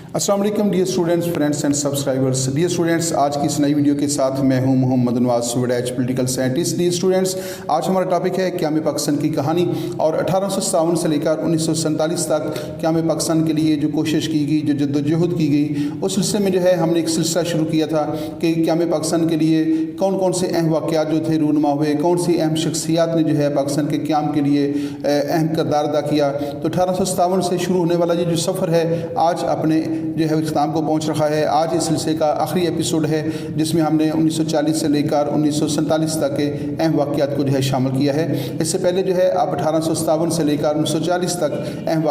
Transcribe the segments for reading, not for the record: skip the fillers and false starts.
अस्सलाम वालेकुम dear students, friends and subscribers. Dear students, आज की इस नई वीडियो के साथ मैं हूं Mohammad Nawaz Waraich, political scientist. Dear students, आज हमारा टॉपिक है क़याम पाकिस्तान की कहानी। और 1857 से लेकर 1947 तक क़याम पाकिस्तान के लिए जो कोशिश की गई, जो जद्दोजहद की गई, उस सिलसिले में जो है हमने एक सिलसिला शुरू किया था कि क़याम पाकिस्तान के लिए कौन कौन से अहम वाक़यात जो थे रूनुमा हुए, कौन सी अहम शख्सियात ने जो है पाकिस्तान के क़याम के लिए अहम किरदार अदा किया। तो 1857 से शुरू होने वाला ये जो सफ़र है आज अपने जो है इख्तिताम को पहुंच रहा है। आज इस सिलसिले का आखिरी एपिसोड है जिसमें हमने 1940 से लेकर 1947 तक के अहम वाक़यात को जो है शामिल किया है। इससे पहले जो है आप 1857 से लेकर 1940 तक अहम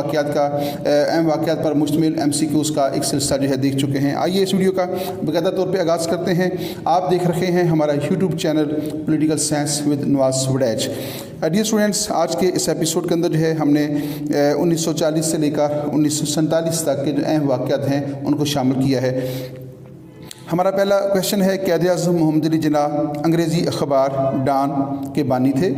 वाक़यात पर मुश्तमिल MCQs का एक सिलसिला जो है देख चुके हैं। आइए इस वीडियो का बाकायदा तौर पर आगाज़ करते हैं। आप देख रहे हैं हमारा YouTube channel political science with Nawaz Waraich. Dear students, आज के इस एपिसोड के अंदर जो है हमने 1940 से लेकर 1947 तक के जो अहम वाक़यात हैं उनको शामिल किया है। हमारा पहला क्वेश्चन है, क़ायद-ए-आज़म मोहम्मद अली जिन्नाह अंग्रेज़ी अखबार डॉन के बानी थे।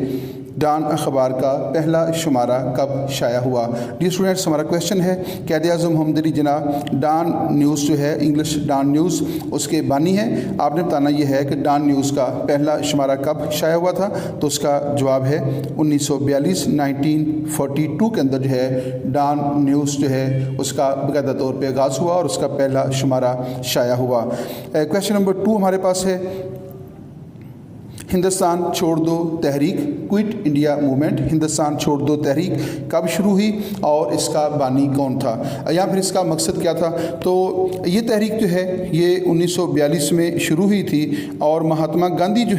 डॉन अखबार का पहला शुमारा कब शाया हुआ? डियर स्टूडेंट्स, हमारा क्वेश्चन है, क़ायद-ए-आज़म मोहम्मद अली जिन्नाह डॉन न्यूज़ जो है, इंग्लिश डॉन न्यूज़, उसके बानी हैं। आपने बताना ये है कि डॉन न्यूज़ का पहला शुमारा कब शाया हुआ था। तो उसका जवाब है 1942 के अंदर जो है डॉन न्यूज़ जो है उसका बाकायदा तौर पर आगाज़ हुआ और उसका पहला शुमारा शाया हुआ। क्वेश्चन नंबर 2 हमारे पास है, हिंदुस्तान छोड़ दो तहरीक, क्विट इंडिया मूवमेंट, हिंदुस्तान छोड़ दो तहरीक कब शुरू हुई और इसका बानी कौन था या फिर इसका मकसद क्या था? तो ये तहरीक जो है ये 1942 में शुरू हुई थी और महात्मा गांधी जो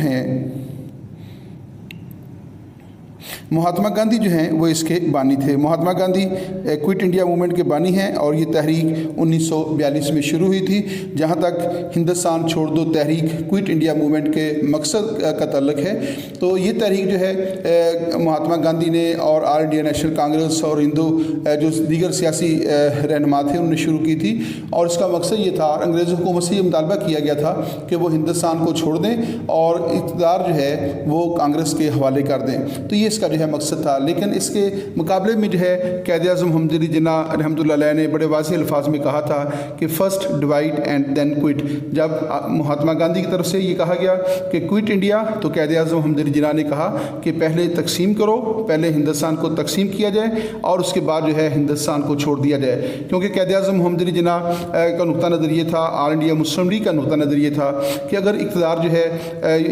हैं वो इसके बानी थे। Mahatma Gandhi quit India movement के बानी हैं और ये तहरीक 1942 में शुरू हुई थी। जहाँ तक हिंदुस्तान छोड़ दो तहरीक क्विट इंडिया मूवमेंट के मकसद का ताल्लुक है, तो ये तहरीक जो है महात्मा गांधी ने और ऑल इंडिया नेशनल कांग्रेस और हिंदू जो दीगर सियासी रहनुमा थे उन्होंने शुरू की थी। और इसका मकसद ये था, अंग्रेज़ हुकूमत से ये मुतालबा किया गया था कि वो हिंदुस्तान को छोड़ दें और इक़्तिदार जो है वो कांग्रेस के हवाले कर दें। तो ये इसका जो है मकसद था। लेकिन इसके मुकाबले में जो है क़ायद-ए-आज़म मोहम्मद अली जिन्नाह रहमतुल्लाह अलैह ने बड़े वाज़ेह अल्फाज में कहा था कि first divide and then quit. जब महात्मा गांधी की तरफ से ये कहा गया कि क्विट इंडिया, तो क़ायद-ए-आज़म मोहम्मद अली जिन्नाह ने कहा कि पहले तकसीम करो, पहले हिंदुस्तान को तकसीम किया जाए और उसके बाद जो है हिंदुस्तान को छोड़ दिया जाए। क्योंकि क़ायद-ए-आज़म मोहम्मद अली जिन्नाह का नुक्ता नज़र ये था, ऑल इंडिया मुस्लिम लीग का नुक्ता नज़र ये था कि अगर इक़्तिदार जो है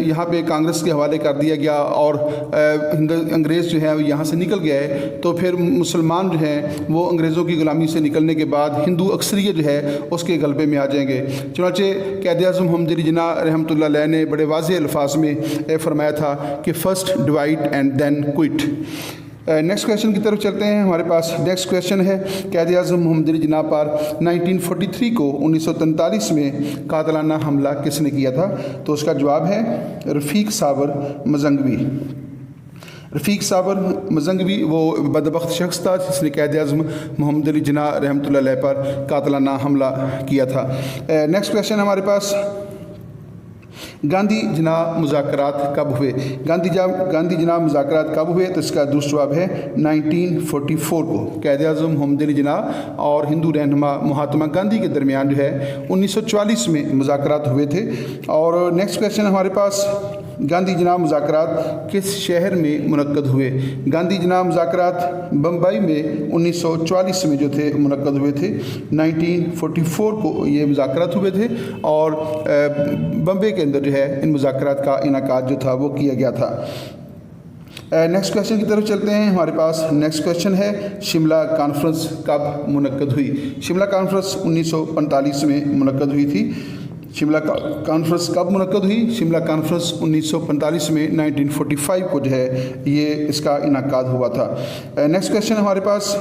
यहाँ पे कांग्रेस के हवाले कर दिया गया और अंग्रेज़ जो है यहाँ से निकल गया है, तो फिर मुसलमान जो हैं वो अंग्रेज़ों की ग़ुलामी से निकलने के बाद हिंदू अक्सरियत जो है उसके गलबे में आ जाएंगे। चुनांचे क़ायद-ए-आज़म मोहम्मद अली जिन्नाह रहमतुल्लाह अलैह ने बड़े वाज़ेह अल्फाज में फरमाया था कि first divide and then quit. Next question की तरफ चलते हैं। हमारे पास नेक्स्ट क्वेश्चन है, क़ायद-ए-आज़म मोहम्मद अली जिन्नाह पर 1943 को 1943 में कातिलाना हमला किसने किया था? तो उसका जवाब है रफ़ीक साबर मज़ंगवी। रफ़ीक साबर मज़ंगवी वो बदबख्त शख्स था जिसने क़ायद-ए-आज़म मोहम्मद अली जिन्नाह रहमतुल्लाह अलैह पर कातिलाना हमला किया था। नेक्स्ट क्वेश्चन हमारे पास, गांधी जिन्नाह मुज़ाकरात कब हुए? गांधी जिन्नाह मुज़ाकरात कब हुए? तो इसका दूसरा जवाब है 1944 को। क़ायद-ए-आज़म मोहम्मद अली जिन्नाह और हिंदू रहनुमा महात्मा गांधी के दरमियान जो है 1944 में मुज़ाकरात हुए थे। और नेक्स्ट क्वेश्चन हमारे पास, गांधी जिन्नाह मुज़ाकरात किस शहर में मुनक्कद हुए? गांधी जिन्नाह मुज़ाकरात बम्बई में 1944 में जो थे मुनक्कद हुए थे। 1944 को ये मुज़ाकरात हुए थे और बम्बई के अंदर जो है इन मुज़ाकरात का इनेकाद जो था वो किया गया था। नेक्स्ट क्वेश्चन की तरफ चलते हैं। हमारे पास नेक्स्ट क्वेश्चन है, शिमला कॉन्फ्रेंस कब मुनक्कद हुई? शिमला कॉन्फ्रेंस 1945 में मुनक्कद हुई थी। शिमला कॉन्फ्रेंस कब मुनक्कद हुई? शिमला कॉन्फ्रेंस 1945 में 1945 को जो है ये इसका इनेकाद हुआ था। नेक्स्ट क्वेश्चन हमारे पास,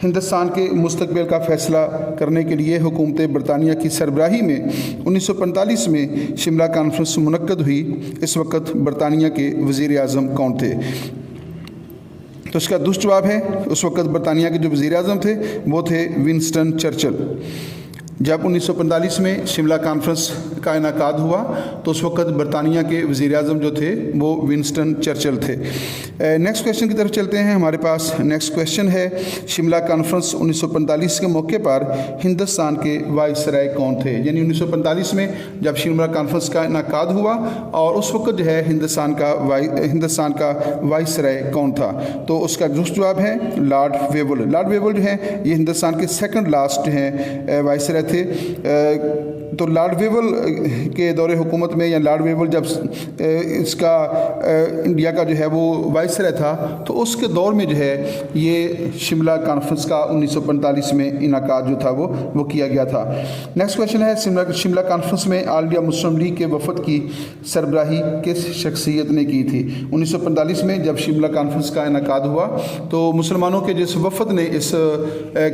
हिंदुस्तान के मुस्तकबिल का फ़ैसला करने के लिए हुकूमत बरतानिया की सरबराही में 1945 में शिमला कॉन्फ्रेंस मुनक्कद हुई। इस वक्त बरतानिया के वज़ीर आज़म कौन थे? तो इसका दुष्ट जवाब है, उस वक्त बरतानिया के जो वज़ीर आज़म थे वो थे विंस्टन चर्चिल। جب 1945 میں شملہ کانفرنس کا انعقاد ہوا تو اس وقت برطانیہ کے وزیر اعظم جو تھے وہ ونسٹن چرچل تھے۔ نیکسٹ کویشچن کی طرف چلتے ہیں۔ ہمارے پاس نیکسٹ کویشچن ہے، شملہ کانفرنس 1945 کے موقع پر ہندوستان کے وائسرائے کون تھے؟ یعنی 1945 میں جب شملہ کانفرنس کا انعقاد ہوا اور اس وقت جو ہے ہندوستان کا وائسرائے کون تھا؟ تو اس کا درست جواب ہے لارڈ ویول۔ لارڈ ویول جو ہے یہ ہندوستان کے سیکنڈ لاسٹ جو ہیں وائسرائے تھے۔ تو لارڈ ویول کے دور حکومت میں، یا لارڈ ویول جب اس کا انڈیا کا جو ہے وہ وائسرائے تھا تو اس کے دور میں جو ہے یہ شملہ کانفرنس کا 1945 میں انعقاد جو تھا وہ کیا گیا تھا۔ نیکسٹ کویشچن ہے، شملہ کانفرنس میں آل انڈیا مسلم لیگ کے وفد کی سربراہی کس شخصیت نے کی تھی؟ 1945 میں جب شملہ کانفرنس کا انعقاد ہوا تو مسلمانوں کے جس وفد نے اس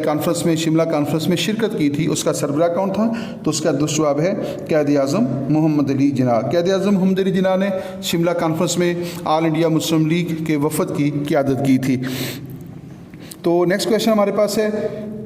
کانفرنس میں، شملہ کانفرنس میں شرکت کی تھی، اس کا سربراہ کون تھا؟ تو اس کا درست جواب ہے قائد اعظم محمد علی جناح۔ قائد اعظم محمد علی جناح نے شملہ کانفرنس میں آل انڈیا مسلم لیگ کے وفد کی قیادت کی تھی۔ تو نیکسٹ کویشچن ہمارے پاس ہے،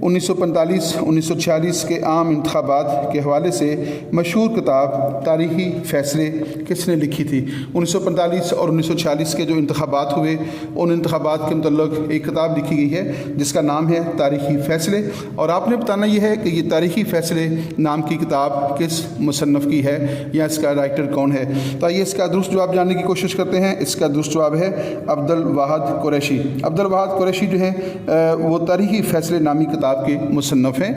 1945-1946 کے عام انتخابات کے حوالے سے مشہور کتاب تاریخی فیصلے کس نے لکھی تھی؟ 1945 اور 1946 کے جو انتخابات ہوئے ان انتخابات کے متعلق ایک کتاب لکھی گئی ہے جس کا نام ہے تاریخی فیصلے، اور آپ نے بتانا یہ ہے کہ یہ تاریخی فیصلے نام کی کتاب کس مصنف کی ہے یا اس کا رائٹر کون ہے؟ تو آئیے اس کا درست جواب جاننے کی کوشش کرتے ہیں۔ اس کا درست جواب ہے عبد الواحد قریشی۔ عبد الواحد قریشی جو ہیں وہ تاریخی فیصلے نامی کتاب کے مصنف ہیں۔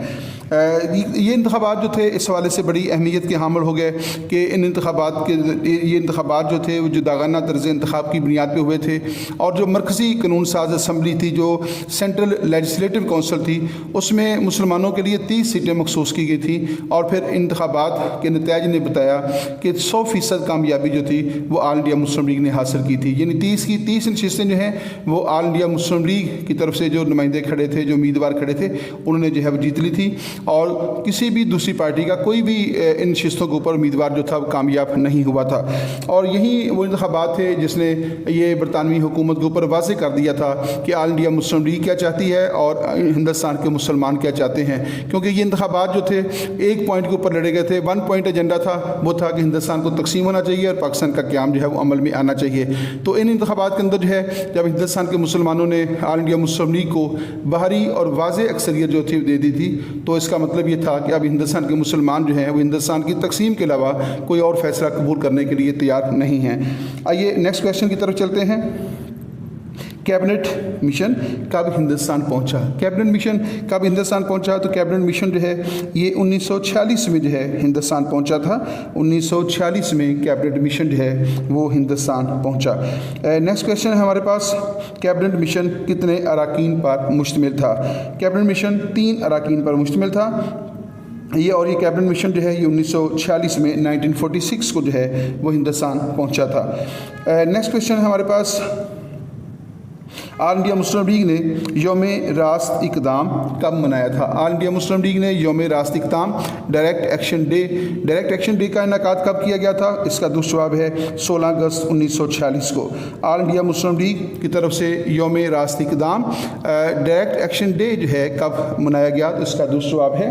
یہ انتخابات جو تھے اس حوالے سے بڑی اہمیت کے حامل ہو گئے کہ یہ انتخابات جو تھے وہ جداگانہ طرز انتخاب کی بنیاد پہ ہوئے تھے، اور جو مرکزی قانون ساز اسمبلی تھی، جو سینٹرل لیجسلیٹو کونسل تھی، اس میں مسلمانوں کے لیے 30 سیٹیں مخصوص کی گئی تھیں، اور پھر انتخابات کے نتائج نے بتایا کہ 100% کامیابی جو تھی وہ آل انڈیا مسلم لیگ نے حاصل کی تھی۔ یعنی 30 نشستیں جو ہیں وہ آل انڈیا مسلم لیگ کی طرف سے جو نمائندے کھڑے تھے، جو امیدوار کھڑے تھے، انہوں نے جو ہے وہ جیت لی تھی، اور کسی بھی دوسری پارٹی کا کوئی بھی ان نشستوں کے اوپر امیدوار جو تھا وہ کامیاب نہیں ہوا تھا۔ اور یہی وہ انتخابات تھے جس نے یہ برطانوی حکومت کے اوپر واضح کر دیا تھا کہ آل انڈیا مسلم لیگ کیا چاہتی ہے اور ہندوستان کے مسلمان کیا چاہتے ہیں، کیونکہ یہ انتخابات جو تھے ایک پوائنٹ کے اوپر لڑے گئے تھے۔ 1 پوائنٹ ایجنڈا تھا، وہ تھا کہ ہندوستان کو تقسیم ہونا چاہیے اور پاکستان کا قیام جو ہے وہ عمل میں آنا چاہیے۔ تو ان انتخابات کے اندر جو ہے جب ہندوستان کے مسلمانوں نے آل انڈیا مسلم لیگ کو باہری اور واضح اکثریت جو تھی دے دی تھی، تو اس کا مطلب یہ تھا کہ اب ہندوستان کے مسلمان جو ہیں وہ ہندوستان کی تقسیم کے علاوہ کوئی اور فیصلہ قبول کرنے کے لیے تیار نہیں ہیں۔ آئیے نیکسٹ کویشچن کی طرف چلتے ہیں۔ کیبنٹ مشن کب ہندوستان پہنچا؟ کیبنٹ مشن کب ہندوستان پہنچا؟ تو کیبنٹ مشن جو ہے یہ 1946 میں جو ہے ہندوستان پہنچا تھا۔ 1946 میں کیبنٹ مشن جو ہے وہ ہندوستان پہنچا۔ نیکسٹ کویشچن ہے ہمارے پاس، کیبنٹ مشن کتنے اراکین پر مشتمل تھا؟ کیبنٹ مشن 3 اراکین پر مشتمل تھا۔ اور یہ کیبنٹ مشن جو ہے یہ 1946 میں 1946 کو جو ہے وہ ہندوستان پہنچا تھا۔ نیکسٹ کویشچن ہے ہمارے پاس، آل انڈیا مسلم لیگ نے یوم راست اقدام کب منایا تھا؟ آل انڈیا مسلم لیگ نے یوم راست اقدام ڈائریکٹ ایکشن ڈے کا انعقاد کب کیا گیا تھا؟ اس کا درست جواب ہے 16 اگست 1946 کو۔ آل انڈیا مسلم لیگ کی طرف سے یوم راست اقدام ڈائریکٹ ایکشن ڈے جو ہے کب منایا گیا؟ تو اس کا درست جواب ہے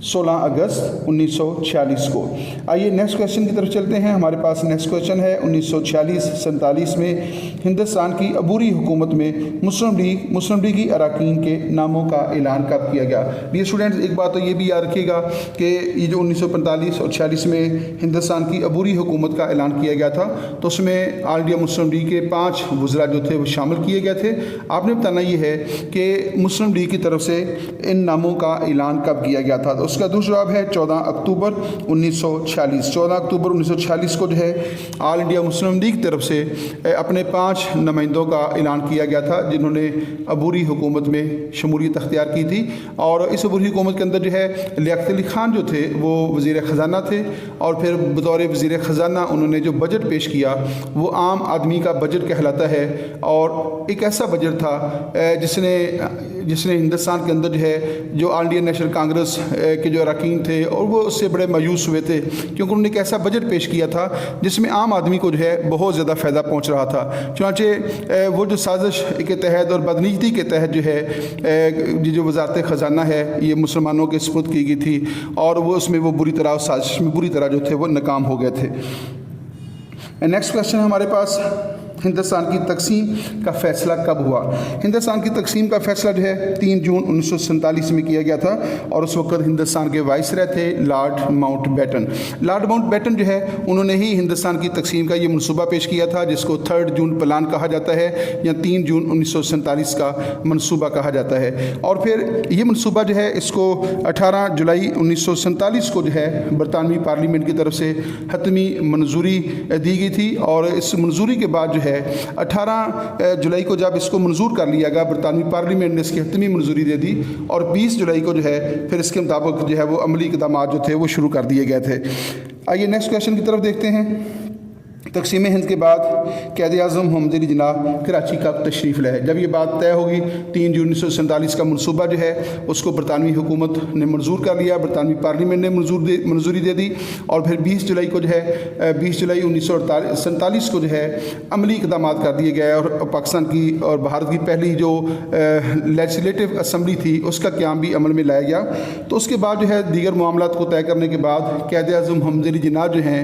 16 اگست 1946 کو۔ آئیے نیکسٹ کویشچن کی طرف چلتے ہیں۔ ہمارے پاس نیکسٹ کویشچن ہے، 1946-47 میں ہندوستان کی عبوری حکومت میں مسلم لیگی اراکین کے ناموں کا اعلان کب کیا گیا؟ ڈیئر اسٹوڈنٹس، ایک بات تو یہ بھی یاد رکھیے گا کہ یہ جو 1945 اور 46 میں ہندوستان کی عبوری حکومت کا اعلان کیا گیا تھا تو اس میں آل انڈیا مسلم لیگ کے 5 وزراء جو تھے وہ شامل کیے گئے تھے۔ آپ نے بتانا یہ ہے کہ مسلم لیگ کی طرف سے ان ناموں کا اعلان کب کیا گیا تھا؟ اس کا دوسرا جواب ہے 14 اکتوبر 1946۔ 14 اکتوبر 1946 کو جو ہے آل انڈیا مسلم لیگ کی طرف سے اپنے 5 نمائندوں کا اعلان کیا گیا تھا جنہوں نے عبوری حکومت میں شمولیت اختیار کی تھی، اور اس عبوری حکومت کے اندر جو ہے لیاقت علی خان جو تھے وہ وزیر خزانہ تھے، اور پھر بطور وزیر خزانہ انہوں نے جو بجٹ پیش کیا وہ عام آدمی کا بجٹ کہلاتا ہے، اور ایک ایسا بجٹ تھا جس نے जिसने हिंदुस्तान के अंदर जो है जो ऑल इंडिया नेशनल कांग्रेस के जो अरकान थे और वो उससे बड़े मायूस हुए थे, क्योंकि उन्होंने एक ऐसा बजट पेश किया था जिसमें आम आदमी को जो है बहुत ज़्यादा फ़ायदा पहुंच रहा था। चुनांचे वो जो साजिश के तहत और बदनीति के तहत जो है जो वजारत ख़जाना है ये मुसलमानों के सुपुर्द की गई थी और वो उसमें वो बुरी तरह साजिश में बुरी तरह जो थे वो नाकाम हो गए थे। नेक्स्ट क्वेश्चन हमारे पास, हिंदुस्तान की तकसीम का फ़ैसला कब हुआ? हिंदुस्तान की तकसीम का फ़ैसला जो है 3 जून 1947 में किया गया था और उस वक्त हिंदुस्तान के वाइसराय थे लॉर्ड माउंटबेटन। लॉर्ड माउंटबेटन जो है उन्होंने ही हिंदुस्तान की तकसीम का ये मनसूबा पेश किया था जिसको 3 जून प्लान कहा जाता है या 3 जून 1947 का मनसूबा कहा जाता है। और फिर ये मनसूबा जो है इसको 18 जुलाई 1947 को जो है बरतानवी पार्लियामेंट की तरफ से हतमी मंजूरी दी गई थी और इस मंजूरी के बाद जो है 18 जुलाई को जब इसको मंजूर कर लिया गया, बरतानवी पार्लियामेंट ने इसकी हतमी मंजूरी दे दी और 20 जुलाई को जो है फिर इसके मुताबिक जो है वो अमली इक़दाम जो थे वो शुरू कर दिए गए थे। आइए नेक्स्ट क्वेश्चन की तरफ देखते हैं। तकसीम हिंद के बाद क़ायद-ए-आज़म मोहम्मद अली जिन्ना कराची का तशरीफ़ लाए। जब ये बात तय होगी 3 जून 1947 का मनसूबा जो है उसको बरतानवी हुकूमत ने मंजूर कर लिया, बरतानवी पार्लियामेंट ने मंजूरी दे दी और फिर 20 जुलाई को जो है 20 जुलाई 1947 को जो है अमली इक़दाम कर दिए गए और पाकिस्तान की और भारत की पहली जो लेजिस्लेटिव असम्बली थी उसका क़याम भी अमल में लाया गया। तो उसके बाद जो है दीगर मामलात को तय करने के बाद क़ायद-ए-आज़म मोहम्मद अली जिन्ना जो हैं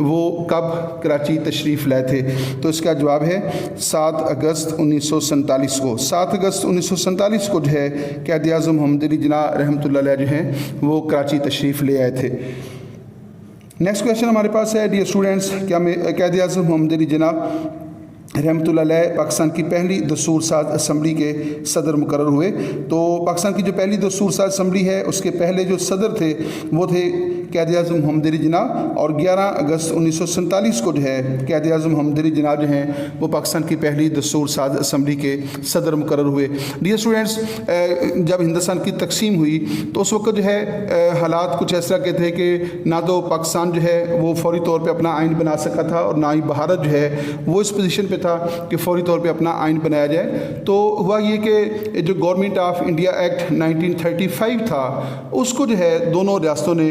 वो कब कराची तशरीफ़ लाए थे? तो इसका जवाब है 7 अगस्त 1947 को। 7 अगस्त 1947 को जो है क़ायद-ए-आज़म मोहम्मद अली जिन्ना रहमतुल्लाह अलैह जो हैं वो कराची तशरीफ़ ले आए थे। नेक्स्ट क्वेश्चन हमारे पास है, डियर स्टूडेंट्स, क्या क़ायद-ए-आज़म मोहम्मद अली जिन्ना रहमतुल्लाह अलैह पाकिस्तान की पहली दस्तूर साज असम्बली के सदर मुकर्रर हुए? तो पाकिस्तान की जो पहली दस्तूर साज असम्बली है उसके पहले जो सदर थे वो थे क़ायद-ए-आज़म मोहम्मद अली जिन्ना और 11 अगस्त 1947 को जो है क़ायद-ए-आज़म मोहम्मद अली जिन्ना जो हैं वो पाकिस्तान की पहली दस्तूर साज असम्बली के सदर मुकर्रर हुए। डियर स्टूडेंट्स, जब हिंदुस्तान की तकसीम हुई तो उस वक्त जो है हालात कुछ ऐसा के थे कि ना तो पाकिस्तान जो है वो फौरी तौर पर अपना आइन बना सका था और ना ही भारत जो है वो इस पोजीशन पे था कि फौरी तौर पे अपना आइन बनाया जाए। तो हुआ ये कि जो गवर्नमेंट ऑफ इंडिया एक्ट 1935 था उसको जो है दोनों रियासतों ने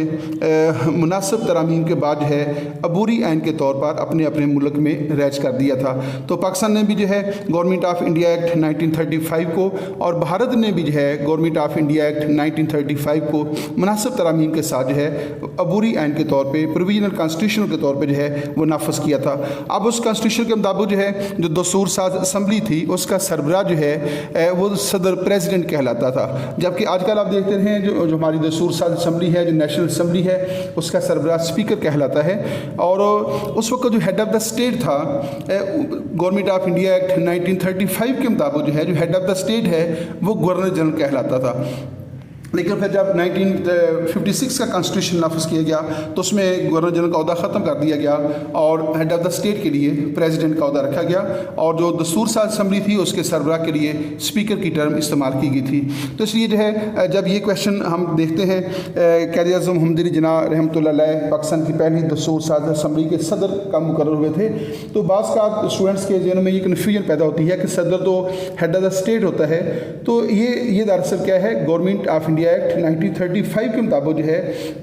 मुनासिब तरामीम के बाद जो है अबूरी आइन के तौर पर अपने अपने मुल्क में रैज कर दिया था। तो पाकिस्तान ने भी जो है गवर्नमेंट ऑफ इंडिया एक्ट 1935 को और भारत ने भी जो है गवर्नमेंट ऑफ इंडिया एक्ट 1935 को मुनासिब तरामीम के साथ जो है अबूरी आइन के तौर पर प्रोविजनल कॉन्स्टिट्यूशन के तौर पर जो है वो नाफज किया था। अब उस कॉन्स्टिट्यूशन के मुताबिक जो है जो दस्तूर साज असम्बली थी उसका सरबराह जो है वो सदर प्रेसिडेंट कहलाता था, जबकि आजकल आप देखते हैं जो हमारी दस्तूर साज असम्बली है, जो नेशनल असम्बली है, उसका सरबराह स्पीकर कहलाता है। और उस वक्त जो हेड ऑफ़ द स्टेट था गवर्नमेंट ऑफ इंडिया एक्ट 1935 के मुताबिक जो है जो हेड ऑफ़ द स्टेट है वो गवर्नर जनरल कहलाता था। लेकिन फिर जब 1956 का कॉन्स्टिट्यूशन नाफिज किया गया तो उसमें गवर्नर जनरल का अहदा ख़त्म कर दिया गया और हेड ऑफ़ द स्टेट के लिए प्रेसिडेंट का अहदा रखा गया और जो दस्तूर साज असम्बली थी उसके सरबराह के लिए स्पीकर की टर्म इस्तेमाल की गई थी। तो इसलिए जो है जब ये क्वेश्चन हम देखते हैं क़ायद-ए-आज़म मोहम्मद अली जिन्ना रहमतुल्लाह अलैह पाकिस्तान की पहली दस्तूर साज असम्बली के सदर का मुकर्रर हुए थे। तो बाज़ का स्टूडेंट्स के ज़हन में ये कन्फ्यूजन पैदा होती है कि सदर तो हेड ऑफ़ द स्टेट होता है, तो ये दरअसल क्या है, गवर्नमेंट ऑफ इंडिया एक्ट 1935 के मुताबिक जो है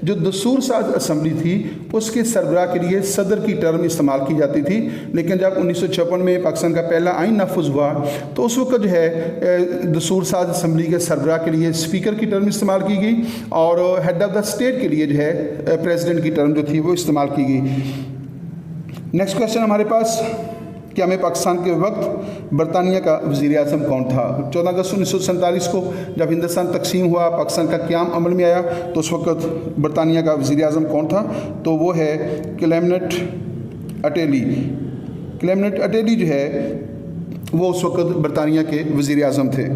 जो दस्तूर साज असम्बली थी उसके सरबराह के लिए सदर की टर्म इस्तेमाल की जाती थी। लेकिन जब 1956 में पाकिस्तान का पहला आइन नाफिज हुआ तो उस वक्त जो है दस्तूर साज असम्बली के सरबराह के लिए स्पीकर की टर्म इस्तेमाल की गई और हेड ऑफ़ द स्टेट के लिए जो है प्रेसिडेंट की टर्म जो थी वो इस्तेमाल की गई। नेक्स्ट क्वेश्चन हमारे पास, क्या में पाकिस्तान के वक्त बरतानिया का वज़ीर-ए-आज़म कौन था? 14 अगस्त 1947 को जब हिंदुस्तान तकसीम हुआ, पाकिस्तान का क़याम अमल में आया तो उस वक्त बरतानिया का वज़ीर-ए-आज़म कौन था? तो वो है क्लेमेंट अटेली। क्लेमेंट अटेली जो है वो उस वक्त बरतानिया के वज़ीर-ए-आज़म थे।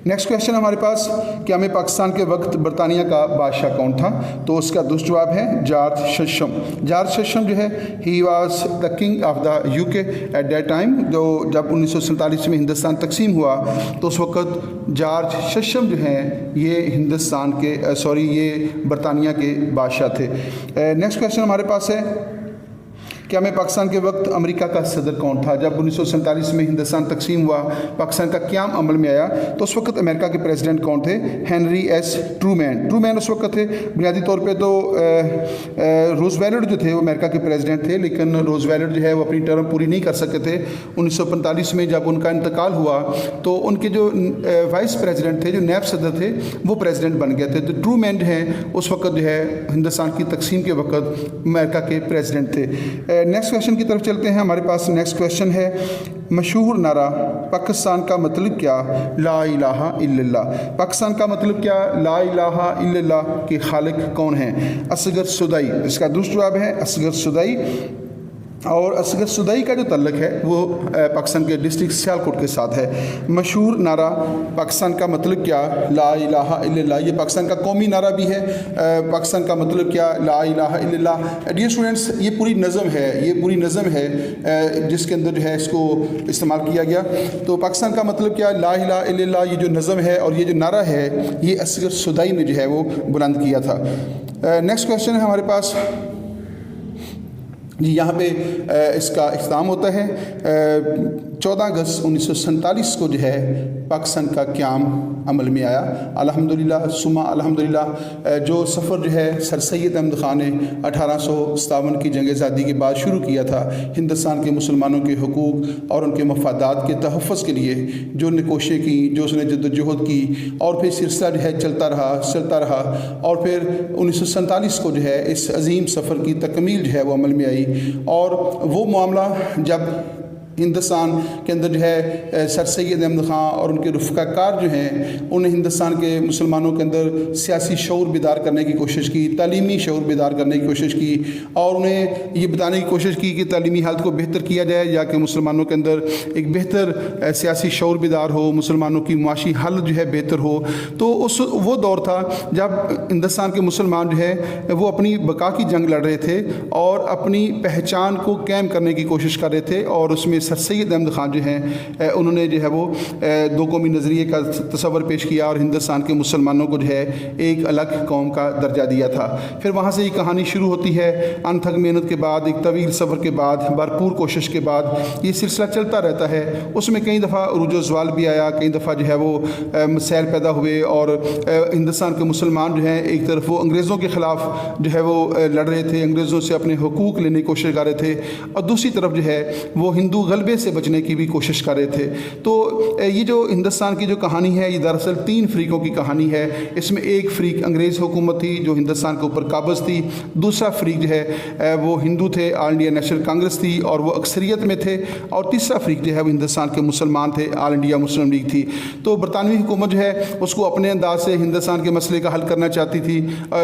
नेक्स्ट क्वेश्चन हमारे पास, क्या में पाकिस्तान के वक्त बरतानिया का बादशाह कौन था? तो उसका दुरुस्त जवाब है जॉर्ज शशम। जॉर्ज शशम जो है he was the king of the UK at that time. जो जब 1947 में हिंदुस्तान तकसीम हुआ तो उस वक्त जॉर्ज शशम जो हैं ये हिंदुस्तान के ये बरतानिया के बादशाह थे। नेक्स्ट क्वेश्चन हमारे पास है, क्या में पाकिस्तान के वक्त अमेरिका का सदर कौन था? जब 1947 में हिंदुस्तान तकसीम हुआ, पाकिस्तान का क़याम अमल में आया, तो उस वक्त अमेरिका के प्रेसिडेंट कौन थे? हेनरी एस ट्रूमैन उस वक्त थे। बुनियादी तौर पे तो रूज़वेल्ट जो थे वो अमेरिका के प्रेसिडेंट थे, लेकिन रूज़वेल्ट जो है वो अपनी टर्म पूरी नहीं कर सके थे। 1945 में जब उनका इंतकाल हुआ तो उनके जो वाइस प्रेसिडेंट थे, जो नायब सदर थे, वो प्रेसिडेंट बन गए थे। तो ट्रूमैन जो है उस वक्त जो है हिंदुस्तान की तकसीम के वक्त अमेरिका के प्रेसिडेंट थे। नेक्स्ट क्वेश्चन की तरफ चलते हैं। हमारे पास नेक्स्ट क्वेश्चन है, मशहूर नारा पाकिस्तान का मतलब क्या? ला इलाहा इल्लल्लाह। पाकिस्तान का मतलब क्या? ला इलाहा इल्लल्लाह के खालिक कौन हैं? असगर सुदाई। इसका दुरुस्त जवाब है असगर सुदाई। और असगर सुदाई का जो तल्लक है वो पाकिस्तान के डिस्ट्रिक्ट सियालकोट के साथ है। मशहूर नारा पाकिस्तान का मतलब क्या? ला इलाहा इल्लल्लाह। ये पाकिस्तान का कौमी नारा भी है। पाकिस्तान का मतलब क्या? ला इलाहा इल्लल्लाह। डियर स्टूडेंट्स, ये पूरी नज़म है जिसके अंदर जो है इसको इस्तेमाल किया गया। तो पाकिस्तान का मतलब क्या? ला इलाहा इल्लल्लाह। ये जो नज़म है और ये जो नारा है ये असगर सुदाई ने जो है वो बुलंद किया था। नेक्स्ट क्वेश्चन है हमारे पास जी, यहाँ पे इसका इख्तिताम होता है। 14 अगस्त 1947 को जो है पाकिस्तान का क़याम अमल में आया। अल्हम्दुलिल्लाह सुमा अल्हम्दुलिल्लाह। जो सफ़र जो है सर सैयद अहमद ख़ान ने 1857 की जंग आज़ादी के बाद शुरू किया था, हिंदुस्तान के मुसलमानों के हुकूक़ और उनके मफादात के तहफ़्फ़ुज़ के लिए जो उसने कोशिशें की, जो उसने जद्दोजहद की, और फिर सिलसिला जो है चलता रहा और फिर 1947 को जो है इस अजीम सफ़र की तकमील जो है वो अमल में आई। और वो मामला जब हिंदुस्तान के अंदर जो है सर सैयद अहमद ख़ान और उनके रफ़ाकार जो हैं उन्हें हिंदुस्तान के मुसलमानों के अंदर सियासी शऊर बेदार करने की कोशिश की, तालीमी शऊर बेदार करने की कोशिश की, और उन्हें ये बताने की कोशिश की कि तालीमी हालत को बेहतर किया जाए या कि मुसलमानों के अंदर एक बेहतर सियासी शऊर बेदार हो, मुसलमानों की मुआशी हालत जो है बेहतर हो। तो वो दौर था जब हिंदुस्तान के मुसलमान जो है वो अपनी बका की जंग लड़ रहे थे और अपनी पहचान को कायम करने की कोशिश कर रहे थे। और उसमें सर सैयद अहमद ख़ान जो हैं उन्होंने जो है वो दो कौमी नज़रिए का तस्वर पेश किया और हिंदुस्तान के मुसलमानों को जो है एक अलग कौम का दर्जा दिया था। फिर वहाँ से ये कहानी शुरू होती है। अनथक मेहनत के बाद, एक तवील सफ़र के बाद, भरपूर कोशिश के बाद ये सिलसिला चलता रहता है। उसमें कई दफ़ा उरूज ज़वाल भी आया, कई दफ़ा जो है वो मसाइल पैदा हुए और हिंदुस्तान के मुसलमान जो हैं एक तरफ वो अंग्रेज़ों के ख़िलाफ़ जो है वो लड़ रहे थे, अंग्रेज़ों से अपने हुकूक़ लेने की कोशिश कर रहे थे, और दूसरी तरफ जो है वो हिंदू गलबे से बचने की भी कोशिश कर रहे थे। तो ये जो हिंदुस्तान की जो कहानी है ये दरअसल 3 फ़रीक़ों की कहानी है। इसमें एक फ़रीक़ अंग्रेज़ हुकूमत थी जो हिंदुस्तान के ऊपर काबज़ थी, दूसरा फ़रीक़ जो है वो हिंदू थे, ऑल इंडिया नेशनल कांग्रेस थी और वो अक्सरियत में थे, और तीसरा फ़रीक़ जो है वो हिंदुस्तान के मुसलमान थे, ऑल इंडिया मुस्लिम लीग थी। तो बरतानवी हुकूमत जो है उसको अपने अंदाज से हिंदुस्तान के मसले का हल करना चाहती थी,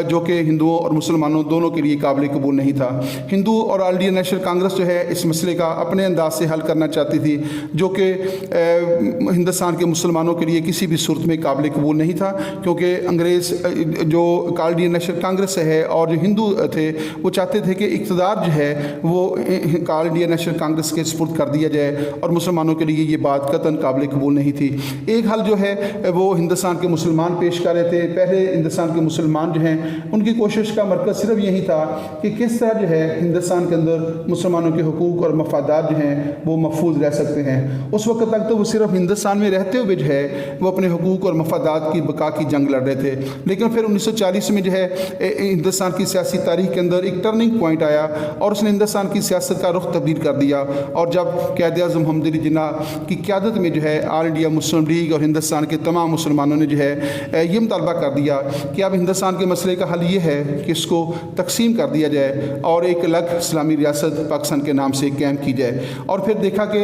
जो कि हिंदुओं और मुसलमानों दोनों के लिए काबिल कबूल नहीं था। हिंदू और ऑल इंडिया नेशनल कांग्रेस जो है इस मसले का अपने अंदाज से हल करना चाहती थी, जो कि हिंदुस्तान के मुसलमानों के लिए किसी भी सूरत में काबिल कबूल नहीं था, क्योंकि अंग्रेज़ जो ऑल इंडिया नेशनल कांग्रेस है और जो हिंदू थे वो चाहते थे कि इक़्तिदार जो है वो ऑल इंडिया नेशनल कांग्रेस के सुपुर्द कर दिया जाए, और मुसलमानों के लिए ये बात कतन काबिल कबूल नहीं थी। एक हल जो है वो हिंदुस्तान के मुसलमान पेश कर रहे थे। पहले हिंदुस्तान के मुसलमान जो हैं उनकी कोशिश का मरकज़ सिर्फ यही था कि किस तरह जो है हिंदुस्तान के अंदर मुसलमानों के हुकूक़ और मफादात जो हैं वो महफूज रह सकते हैं। उस वक्त तक तो वो सिर्फ हिंदुस्तान में रहते हुए जो है वो अपने हुकूक़ और मफादात की बका की जंग लड़ रहे थे। लेकिन फिर 1940 में जो है हिंदुस्तान की सियासी तारीख़ के अंदर एक टर्निंग पॉइंट आया और उसने हिंदुस्तान की सियासत का रुख तब्दील कर दिया। और जब क़ायद-ए-आज़म मोहम्मद अली जिन्ना की क़यादत में जो है ऑल इंडिया मुस्लिम लीग और हिंदुस्तान के तमाम मुसलमानों ने जो है ये मुतालबा कर दिया कि अब हिंदुस्तान के मसले का हल ये है कि इसको तकसीम कर दिया जाए और एक अलग इस्लामी रियासत पाकिस्तान के नाम से कायम की जाए। और फिर देखा कि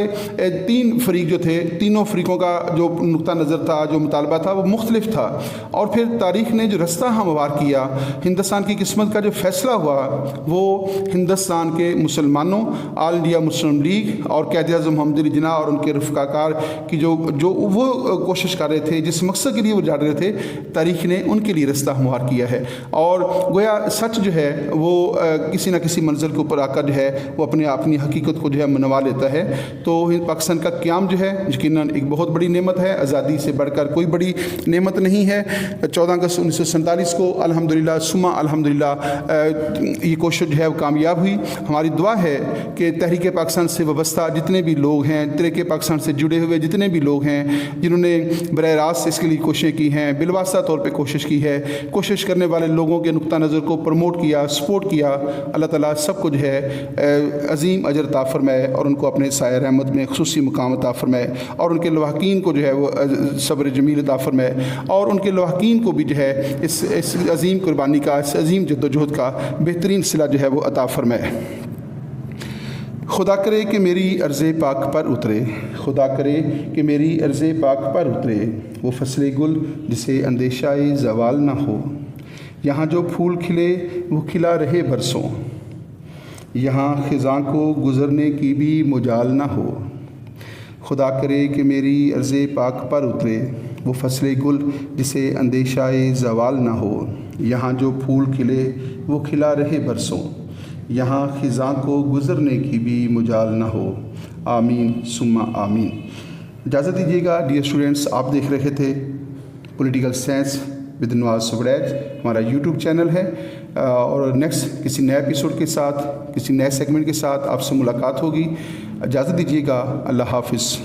3 फ़रीक़ जो थे, तीनों फ़रीक़ों का जो नुक्ता नज़र था, जो मुतालबा था वो मुख्तलिफ था। और फिर तारीख़ ने जो रास्ता हमवार किया, हिंदुस्तान की किस्मत का जो फ़ैसला हुआ वो हिंदुस्तान के मुसलमानों, ऑल इंडिया मुस्लिम लीग और क़ायद-ए-आज़म मोहम्मद अली जिन्ना और उनके रफ़ाकार की जो वो कोशिश कर रहे थे, जिस मकसद के लिए वो जा रहे थे, तारीख़ ने उनके लिए रास्ता हमवार किया है। और गोया सच जो है वो किसी न किसी मंज़िल के ऊपर आकर जो है वो अपनी हकीकत को जो है मनवा लेता है। ہے تو پاکستان کا قیام جو ہے یقیناً ایک بہت بڑی نعمت ہے. آزادی سے بڑھ کر کوئی بڑی نعمت نہیں ہے. 14 اگست 1947 کو الحمدللہ ثم الحمدللہ یہ کوشش جو ہے وہ کامیاب ہوئی. ہماری دعا ہے کہ تحریک پاکستان سے وابستہ جتنے بھی لوگ ہیں, تحریک پاکستان سے جڑے ہوئے جتنے بھی لوگ ہیں جنہوں نے براہ راست اس کے لیے کوششیں کی ہیں, بالواسطہ طور پہ کوشش کی ہے, کوشش کرنے والے لوگوں کے نقطہ نظر کو پروموٹ کیا, سپورٹ کیا, اللہ تعالیٰ سب کو جو ہے عظیم اجر عطا فرمائے اور ان کو اپنے سایہ رحمت میں خصوصی مقام عطا فرمائے اور ان کے لواحقین کو جو ہے وہ صبر جمیل عطا فرمائے اور ان کے لواحقین کو بھی جو ہے اس عظیم قربانی کا, اس عظیم جدوجہد کا بہترین صلہ جو ہے وہ عطا فرمائے. خدا کرے کہ میری عرض پاک پر اترے, خدا کرے کہ میری عرض پاک پر اترے وہ فصل گل جسے اندیشہ زوال نہ ہو. یہاں جو پھول کھلے وہ کھلا رہے برسوں, یہاں خزاں کو گزرنے کی بھی مجال نہ ہو. خدا کرے کہ میری عرض پاک پر اترے وہ فصل گل جسے اندیشہ زوال نہ ہو. یہاں جو پھول کھلے وہ کھلا رہے برسوں, یہاں خزاں کو گزرنے کی بھی مجال نہ ہو. آمین ثم آمین. اجازت دیجیے گا ڈیئر اسٹوڈنٹس, آپ دیکھ رہے تھے پولیٹیکل سائنس ود نواز سبریج, ہمارا یوٹیوب چینل ہے, اور نیکسٹ کسی نئے ایپیسوڈ کے ساتھ, کسی نئے سیگمنٹ کے ساتھ آپ سے ملاقات ہوگی. اجازت دیجیے گا. اللہ حافظ.